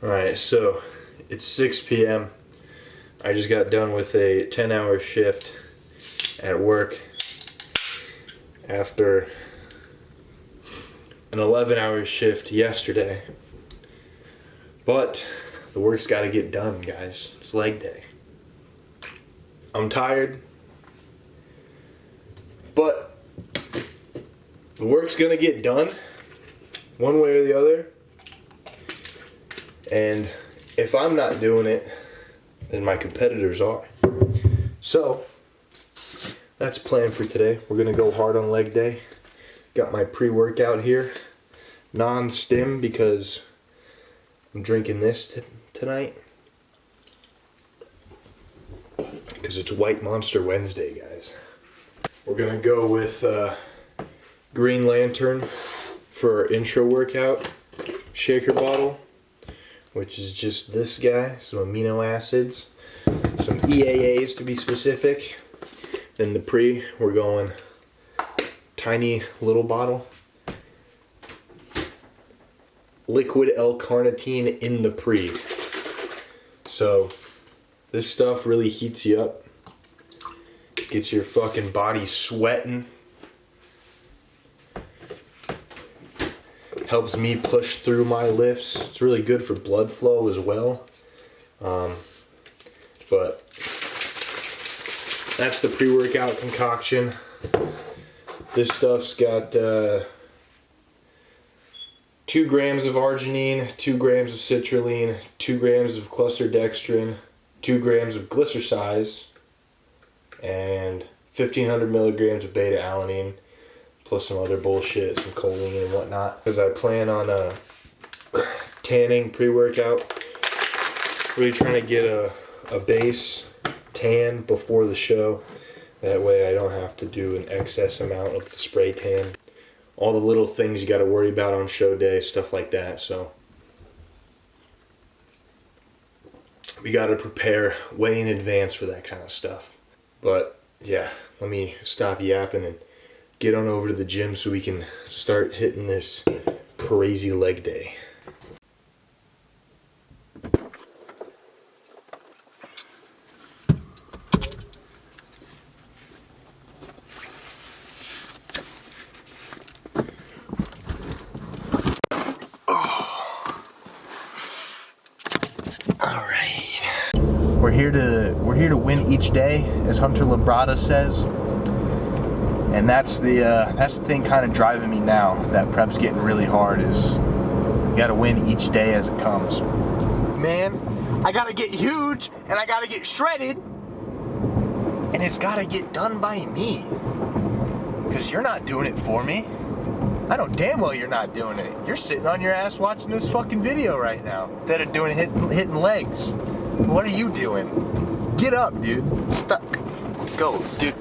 Alright, so it's 6 p.m. I just got done with a 10-hour shift at work after an 11-hour shift yesterday. But the work's got to get done, guys. It's leg day. I'm tired, but the work's going to get done one way or the other. And if I'm not doing it, then my competitors are. So that's the plan for today. We're gonna go hard on leg day. Got my pre-workout here, non-stim, because I'm drinking this tonight. Because it's White Monster Wednesday, guys. We're gonna go with Green Lantern for our intro workout. Shaker bottle, which is just this guy, some amino acids, some EAAs to be specific. Then the pre, we're going tiny little bottle. Liquid L-carnitine in the pre. So this stuff really heats you up. Gets your fucking body sweating. Helps me push through my lifts. It's really good for blood flow as well. But that's the pre-workout concoction. This stuff's got 2 grams of arginine, 2 grams of citrulline, 2 grams of cluster dextrin, 2 grams of glycersize, and 1,500 milligrams of beta-alanine. Plus some other bullshit, some choline and whatnot. Because I plan on tanning pre-workout. Really trying to get a base tan before the show. That way I don't have to do an excess amount of the spray tan. All the little things you got to worry about on show day, stuff like that. So we got to prepare way in advance for that kind of stuff. But yeah, let me stop yapping and get on over to the gym so we can start hitting this crazy leg day. We're here to win each day, as Hunter Labrada says. And that's the thing kind of driving me now. That prep's getting really hard. Is you got to win each day as it comes. Man, I got to get huge and I got to get shredded, and it's got to get done by me. Because you're not doing it for me. I know damn well you're not doing it. You're sitting on your ass watching this fucking video right now instead of doing hitting legs. What are you doing? Get up, dude. Stuck. Go, dude.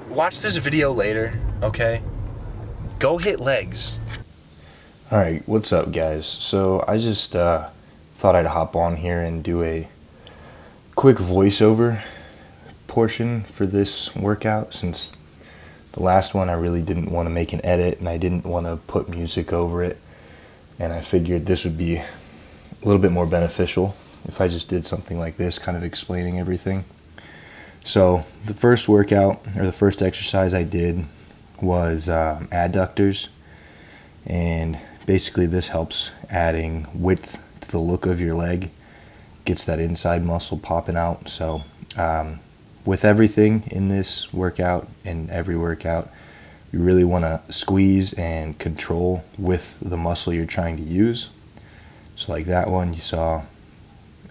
Watch this video later, okay? Go hit legs. Alright, what's up, guys? So I just thought I'd hop on here and do a quick voiceover portion for this workout, since the last one I really didn't want to make an edit and I didn't want to put music over it, and I figured this would be a little bit more beneficial if I just did something like this, kind of explaining everything. So the first workout, or the first exercise I did, was adductors, and basically this helps adding width to the look of your leg, gets that inside muscle popping out. So with everything in this workout and every workout, you really want to squeeze and control with the muscle you're trying to use. So like that one you saw,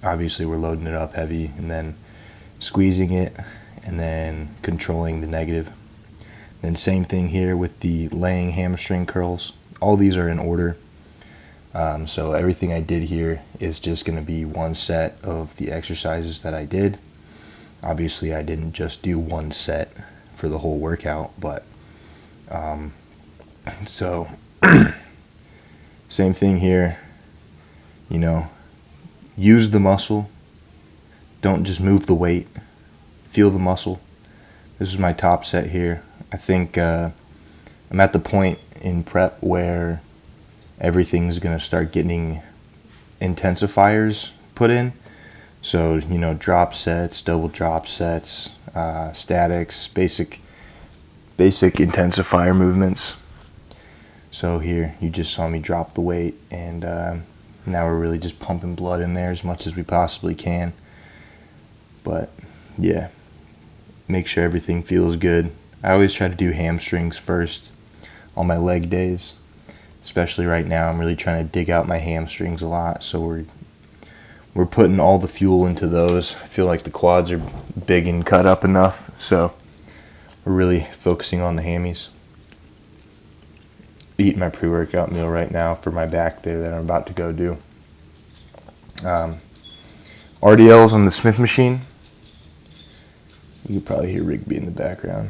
obviously we're loading it up heavy and then squeezing it and then controlling the negative. Then same thing here with the laying hamstring curls. All these are in order. So everything I did here is just going to be one set of the exercises that I did. Obviously I didn't just do one set for the whole workout, but so same thing here, you know, use the muscle, don't just move the weight, feel the muscle. This is my top set here. I think I'm at the point in prep where everything's gonna start getting intensifiers put in. So, drop sets, double drop sets, statics, basic intensifier movements. So here, you just saw me drop the weight, and now we're really just pumping blood in there as much as we possibly can. But yeah, make sure everything feels good. I always try to do hamstrings first on my leg days, especially right now. I'm really trying to dig out my hamstrings a lot, so we're putting all the fuel into those. I feel like the quads are big and cut up enough, so we're really focusing on the hammies. Eating my pre-workout meal right now for my back day that I'm about to go do. RDLs on the Smith machine. You can probably hear Rigby in the background.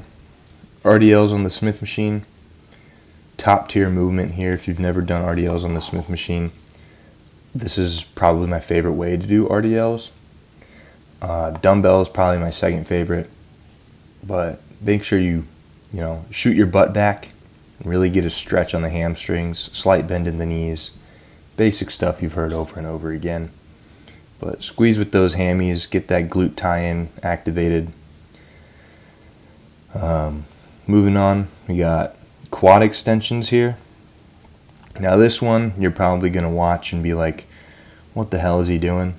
RDLs on the Smith machine. Top tier movement here. If you've never done RDLs on the Smith machine, this is probably my favorite way to do RDLs. Dumbbell is probably my second favorite, but make sure you shoot your butt back and really get a stretch on the hamstrings, slight bend in the knees, basic stuff you've heard over and over again. But squeeze with those hammies, get that glute tie-in activated. Moving on, we got quad extensions here. Now this one, you're probably going to watch and be like, what the hell is he doing?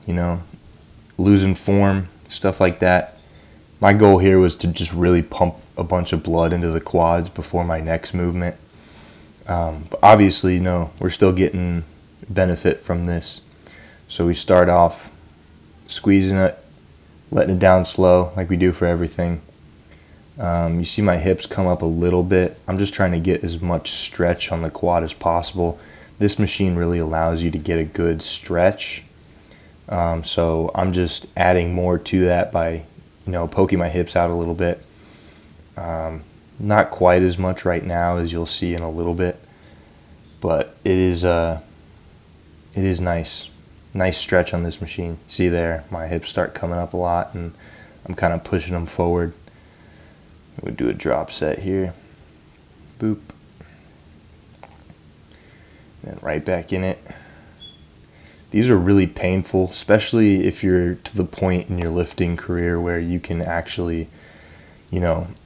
Losing form, stuff like that. My goal here was to just really pump a bunch of blood into the quads before my next movement. But obviously, we're still getting benefit from this. So we start off squeezing it, letting it down slow like we do for everything. You see my hips come up a little bit. I'm just trying to get as much stretch on the quad as possible. This machine really allows you to get a good stretch. So I'm just adding more to that by, poking my hips out a little bit. Not quite as much right now as you'll see in a little bit, but it is nice. Nice stretch on this machine. See there, my hips start coming up a lot, and I'm kind of pushing them forward. We'll do a drop set here. Boop. Then right back in it. These are really painful, especially if you're to the point in your lifting career where you can actually,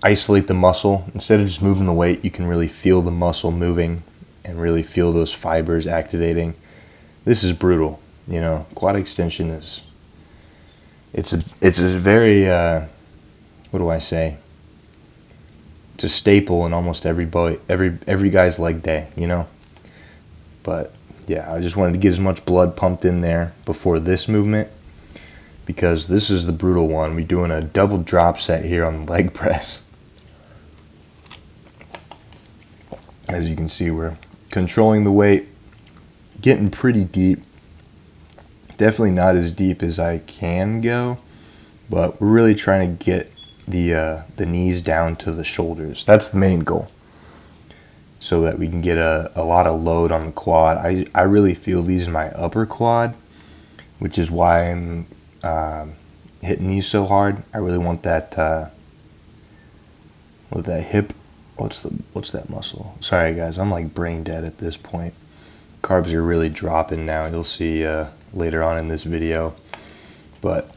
isolate the muscle. Instead of just moving the weight, you can really feel the muscle moving and really feel those fibers activating. This is brutal. Quad extension is, it's a very, what do I say? It's a staple in almost every guy's leg day, But yeah, I just wanted to get as much blood pumped in there before this movement, because this is the brutal one. We're doing a double drop set here on the leg press. As you can see, we're controlling the weight, getting pretty deep. Definitely not as deep as I can go, but we're really trying to get the knees down to the shoulders. That's the main goal, so that we can get a lot of load on the quad. I really feel these in my upper quad, which is why I'm hitting these so hard. I really want that with that hip. What's that muscle? Sorry guys, I'm like brain dead at this point. Carbs are really dropping now. You'll see later on in this video. But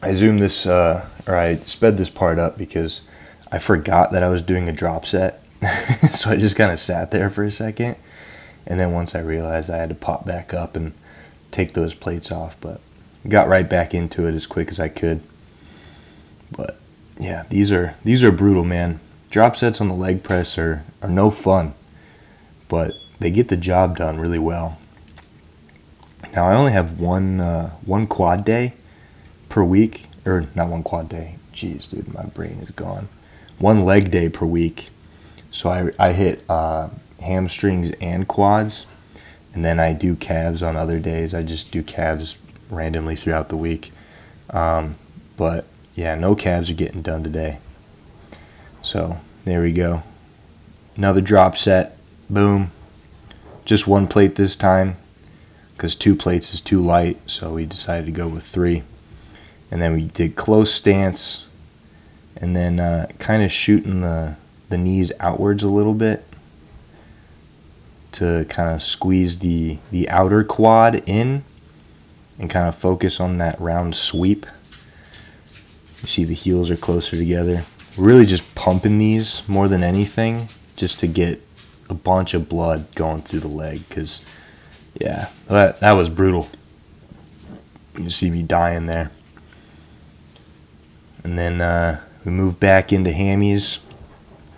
I zoomed this, or I sped this part up because I forgot that I was doing a drop set. So I just kind of sat there for a second. And then once I realized, I had to pop back up and take those plates off. But got right back into it as quick as I could. But yeah, these are brutal, man. Drop sets on the leg press are no fun, but they get the job done really well. Now I only have one quad day per week, or not one quad day. Jeez, dude, my brain is gone. One leg day per week. So I hit hamstrings and quads, and then I do calves on other days. I just do calves randomly throughout the week. But yeah, no calves are getting done today. So there we go. Another drop set. Boom. Just one plate this time, because 2 plates is too light, so we decided to go with 3. And then we did close stance, and then kind of shooting the knees outwards a little bit. to kind of squeeze the outer quad in and kind of focus on that round sweep. You see the heels are closer together. Really just pumping these more than anything, just to get a bunch of blood going through the leg, because yeah, that was brutal. You see me dying there. And then we move back into hammies,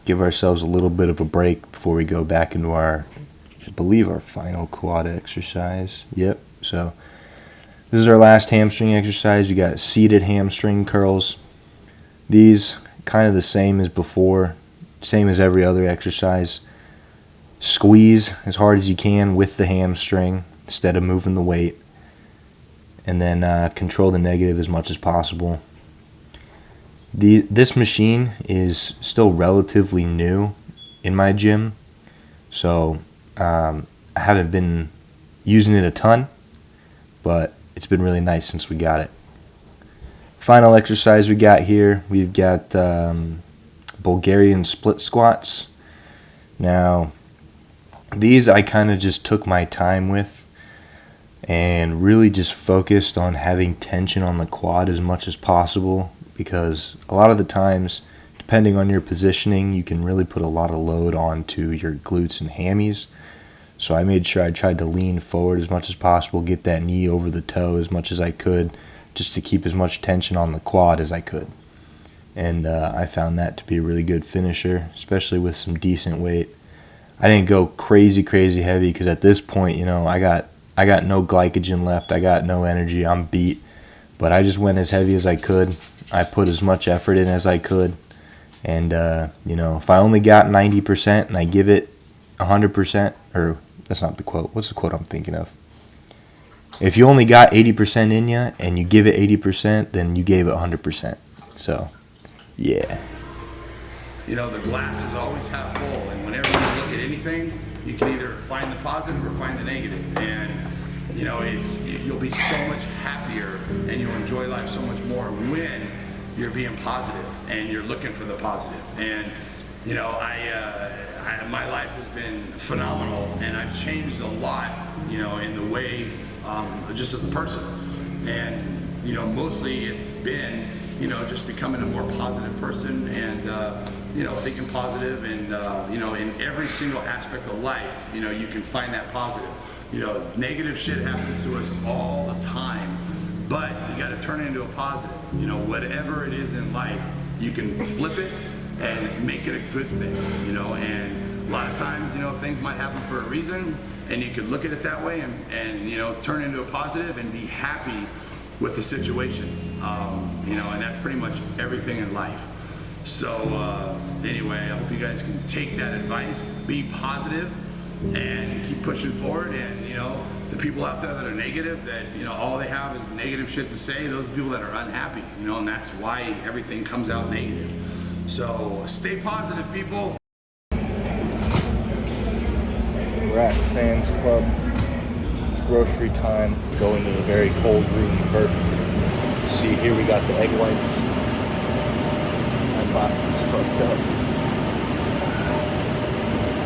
give ourselves a little bit of a break before we go back into our, I believe, our final quad exercise. Yep, so this is our last hamstring exercise. We got seated hamstring curls. These kind of the same as before, same as every other exercise. Squeeze as hard as you can with the hamstring instead of moving the weight, and then control the negative as much as possible. This machine is still relatively new in my gym, so I haven't been using it a ton, but it's been really nice since we got it. Final exercise we got here, we've got Bulgarian split squats. Now, these I kind of just took my time with and really just focused on having tension on the quad as much as possible, because a lot of the times, depending on your positioning, you can really put a lot of load onto your glutes and hammies. So I made sure I tried to lean forward as much as possible, get that knee over the toe as much as I could, just to keep as much tension on the quad as I could. And I found that to be a really good finisher, especially with some decent weight. I didn't go crazy heavy, because at this point, you know, I got no glycogen left, I got no energy, I'm beat. But I just went as heavy as I could. I put as much effort in as I could. And, you know, if I only got 90% and I give it 100%, or that's not the quote. What's the quote I'm thinking of? If you only got 80% in you and you give it 80%, then you gave it 100%. So, yeah. You know, the glass is always half full, and whenever you look at anything, you can either find the positive or find the negative. And you know, you'll be so much happier and you'll enjoy life so much more when you're being positive and you're looking for the positive. And you know, my life has been phenomenal, and I've changed a lot, you know, in the way, just as a person. And you know, mostly it's been, you know, just becoming a more positive person, and you know, thinking positive, and you know, in every single aspect of life, you know, you can find that positive. You know, negative shit happens to us all the time, but you got to turn it into a positive. You know, whatever it is in life, you can flip it and make it a good thing. You know, and a lot of times, you know, things might happen for a reason, and you could look at it that way, and you know, turn it into a positive and be happy with the situation. You know, and that's pretty much everything in life. So anyway, I hope you guys can take that advice, be positive, and keep pushing forward. And you know, the people out there that are negative, that you know, all they have is negative shit to say, those are the people that are unhappy, you know, and that's why everything comes out negative. So stay positive, people. We're at Sam's Club. It's grocery time. Go into the very cold room first. See, here we got the egg white. My box is fucked up.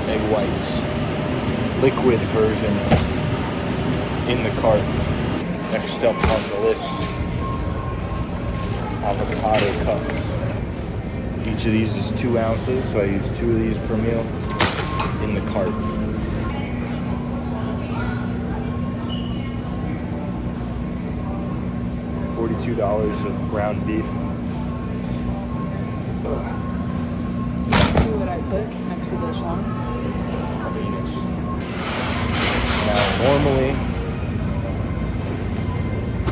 Egg whites. Liquid version in the cart. Next up on the list, avocado cups. Each of these is 2 ounces, so I use 2 of these per meal in the cart. $42 of ground beef. See what I put next to this one? Now, normally,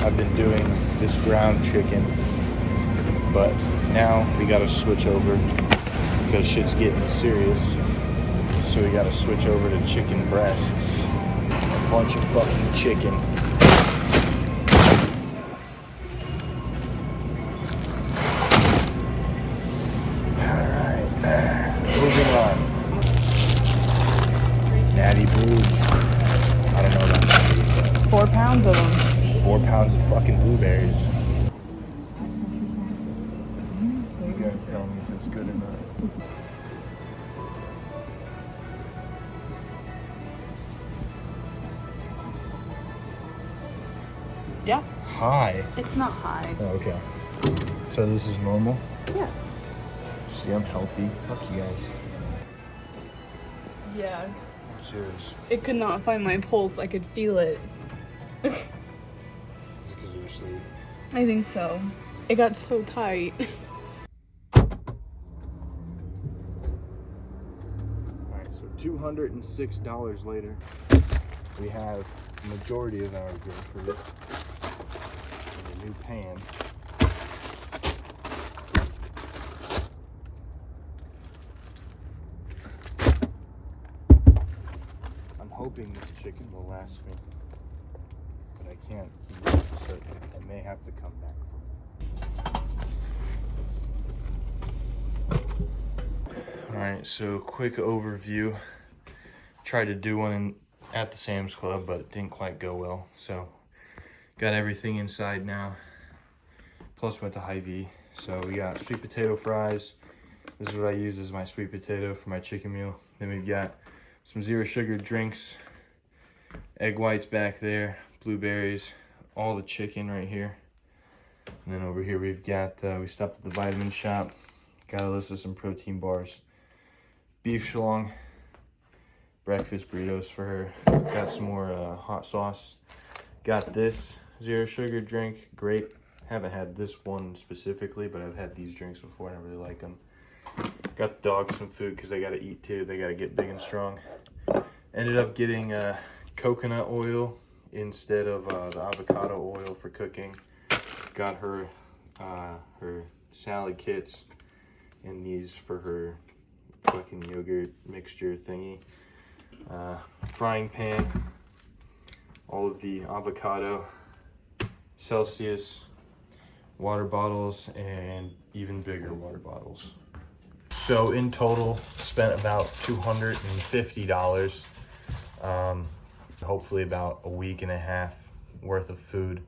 I've been doing this ground chicken, but now we gotta switch over because shit's getting serious. So we gotta switch over to chicken breasts. A bunch of fucking chicken. Alright, moving on. Natty boobs. I don't know about that. 4 pounds of them. 4 pounds of fucking blueberries. You gotta tell me if it's good or not. Yeah. High. It's not high. Oh, okay. So this is normal? Yeah. See, I'm healthy. Fuck you guys. Yeah. I'm serious. It could not find my pulse. I could feel it. Is it because of your sleep? I think so. It got so tight. Alright, so $206 later, we have the majority of our groceries in a new pan. I'm hoping this chicken will last me, but I can't be certain. I may have to come back for it. Alright, so quick overview. Tried to do one at the Sam's Club, but it didn't quite go well. So got everything inside now. Plus went to Hy-Vee. So we got sweet potato fries. This is what I use as my sweet potato for my chicken meal. Then we've got some zero sugar drinks, egg whites back there, blueberries, all the chicken right here. And then over here we've got, we stopped at the vitamin shop. Got a list of some protein bars. Beef schlong, breakfast burritos for her. Got some more hot sauce. Got this zero sugar drink, great. Haven't had this one specifically, but I've had these drinks before and I really like them. Got the dog some food because they got to eat too. They got to get big and strong. Ended up getting coconut oil instead of the avocado oil for cooking. Got her her salad kits and these for her fucking yogurt mixture thingy. Frying pan, all of the avocado, Celsius, water bottles, and even bigger water bottles. So in total, spent about $250. Hopefully about a week and a half worth of food.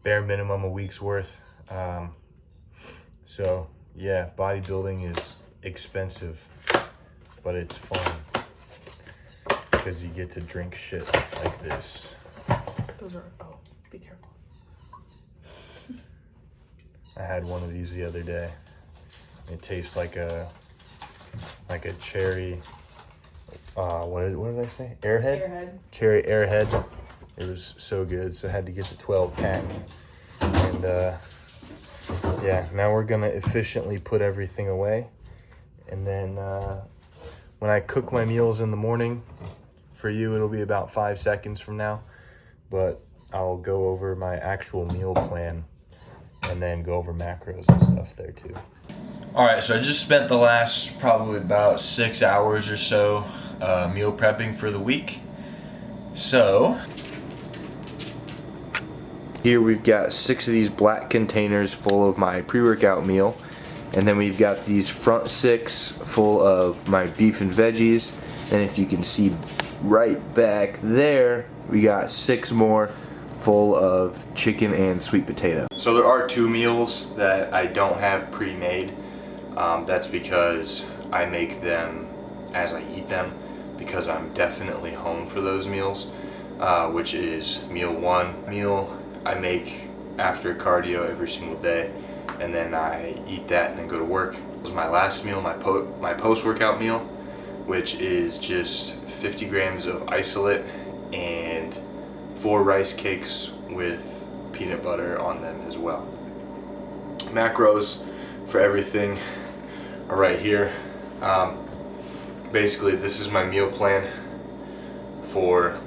Bare minimum a week's worth. So yeah, bodybuilding is expensive, but it's fun because you get to drink shit like this. Those are, oh, be careful. I had one of these the other day. It tastes like a cherry, what did I say? Airhead? Airhead. Cherry Airhead. It was so good, so I had to get the 12 pack. And yeah, now we're gonna efficiently put everything away. And then when I cook my meals in the morning, for you it'll be about 5 seconds from now, but I'll go over my actual meal plan and then go over macros and stuff there too. All right, so I just spent the last probably about 6 hours or so meal prepping for the week. So here we've got 6 of these black containers full of my pre-workout meal, and then we've got these front 6 full of my beef and veggies, and if you can see right back there, we got 6 more full of chicken and sweet potato. So there are 2 meals that I don't have pre-made. That's because I make them as I eat them, because I'm definitely home for those meals, which is meal 1. Meal I make after cardio every single day, and then I eat that and then go to work. This is my last meal, my post-workout meal, which is just 50 grams of isolate and 4 rice cakes with peanut butter on them as well. Macros for everything are right here. Basically, this is my meal plan for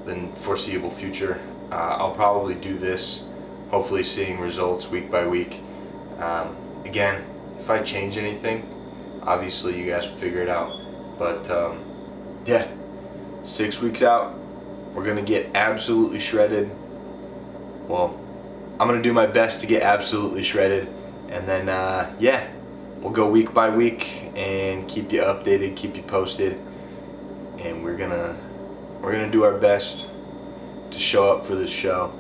the foreseeable future. I'll probably do this, hopefully seeing results week by week. Again, if I change anything, obviously you guys will figure it out. But yeah, 6 weeks out, we're gonna get absolutely shredded. Well, I'm gonna do my best to get absolutely shredded, and then yeah, we'll go week by week and keep you updated, keep you posted, and we're gonna do our best to show up for this show